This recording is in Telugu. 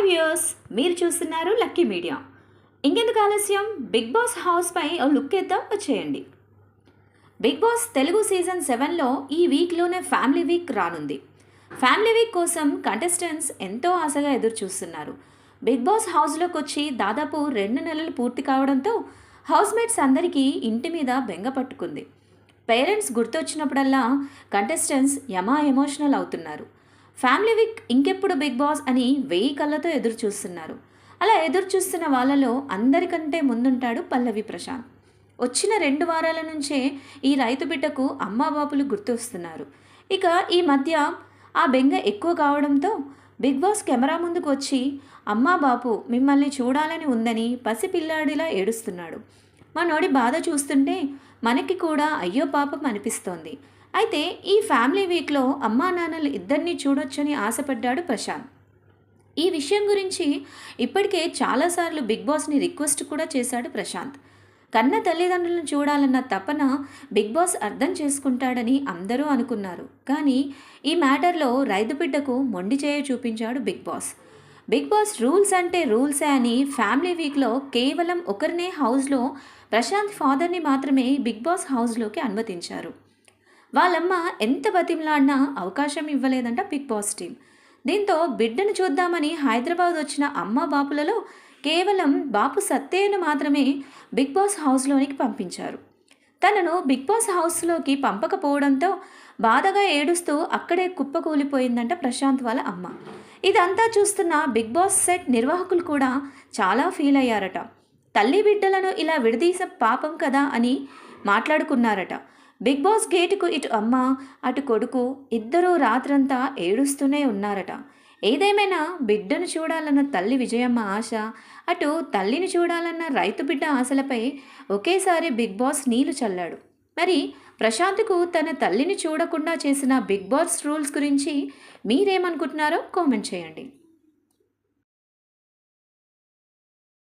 వ్యూయర్స్, మీరు చూస్తున్నారు లక్కీ మీడియా. ఇంకెందుకు ఆలస్యం, బిగ్ బాస్ హౌస్పై ఓ లుక్ ఇద్దాం, వచ్చేయండి. బిగ్ బాస్ తెలుగు సీజన్ 7లో ఈ వీక్లోనే ఫ్యామిలీ వీక్ రానుంది. ఫ్యామిలీ వీక్ కోసం కంటెస్టెంట్స్ ఎంతో ఆశగా ఎదురు చూస్తున్నారు. బిగ్ బాస్ హౌస్లోకి వచ్చి దాదాపు 2 నెలలు పూర్తి కావడంతో హౌస్మేట్స్ అందరికీ ఇంటి మీద బెంగ పట్టుకుంది. పేరెంట్స్ గుర్తొచ్చినప్పుడల్లా కంటెస్టెంట్స్ ఎమోషనల్ అవుతున్నారు. ఫ్యామిలీ వీక్ ఇంకెప్పుడు బిగ్ బాస్ అని 1000 కళ్ళతో ఎదురు చూస్తున్నారు. అలా ఎదురు చూస్తున్న వాళ్ళలో అందరికంటే ముందుంటాడు పల్లవి ప్రశాంత్. వచ్చిన 2 వారాల నుంచే ఈ రైతు బిడ్డకు అమ్మాబాపులు గుర్తొస్తున్నారు. ఇక ఈ మధ్య ఆ బెంగ ఎక్కువ కావడంతో బిగ్ బాస్ కెమెరా ముందుకు వచ్చి అమ్మా బాపు మిమ్మల్ని చూడాలని ఉందని పసిపిల్లాడిలా ఏడుస్తున్నాడు. మనోడి బాధ చూస్తుంటే మనకి కూడా అయ్యో పాపం అనిపిస్తోంది. అయితే ఈ ఫ్యామిలీ వీక్లో అమ్మా నాన్నలు ఇద్దరినీ చూడొచ్చని ఆశపడ్డాడు ప్రశాంత్. ఈ విషయం గురించి ఇప్పటికే చాలాసార్లు బిగ్ బాస్ని రిక్వెస్ట్ కూడా చేశాడు ప్రశాంత్. కన్న తల్లిదండ్రులను చూడాలన్న తపన బిగ్ బాస్ అర్థం చేసుకుంటాడని అందరూ అనుకున్నారు. కానీ ఈ మ్యాటర్లో రైతు బిడ్డకు మొండి చేయ చూపించాడు Bigg Boss. Bigg Boss rules అంటే రూల్సే అని ఫ్యామిలీ వీక్లో కేవలం ఒకరినే హౌస్లో ప్రశాంత్ ఫాదర్ని మాత్రమే బిగ్ బాస్ హౌస్లోకి అనుమతించారు. వాళ్ళమ్మ ఎంత బతిమలాడినా అవకాశం ఇవ్వలేదంట బిగ్ బాస్ టీం. దీంతో బిడ్డను చూద్దామని హైదరాబాద్ వచ్చిన అమ్మ బాపులలో కేవలం బాపు సత్తేను మాత్రమే బిగ్ బాస్ హౌస్లోనికి పంపించారు. తనను బిగ్ బాస్ హౌస్లోకి పంపకపోవడంతో బాధగా ఏడుస్తూ అక్కడే కుప్పకూలిపోయిందంట ప్రశాంత్ వాళ్ళ అమ్మ. ఇదంతా చూస్తున్న బిగ్ బాస్ సెట్ నిర్వాహకులు కూడా చాలా ఫీల్ అయ్యారట. తల్లి బిడ్డలను ఇలా విడదీస పాపం కదా అని మాట్లాడుకున్నారట. బిగ్ బాస్ గేటుకు ఇటు అమ్మ అటు కొడుకు ఇద్దరూ రాత్రంతా ఏడుస్తూనే ఉన్నారట. ఏదేమైనా బిడ్డను చూడాలన్న తల్లి విజయమ్మ ఆశ, అటు తల్లిని చూడాలన్న రైతు బిడ్డ ఆశలపై ఒకేసారి బిగ్ బాస్ నీళ్లు చల్లాడు. మరి ప్రశాంత్కు తన తల్లిని చూడకుండా చేసిన బిగ్ బాస్ రూల్స్ గురించి మీరేమనుకుంటున్నారో కామెంట్ చేయండి.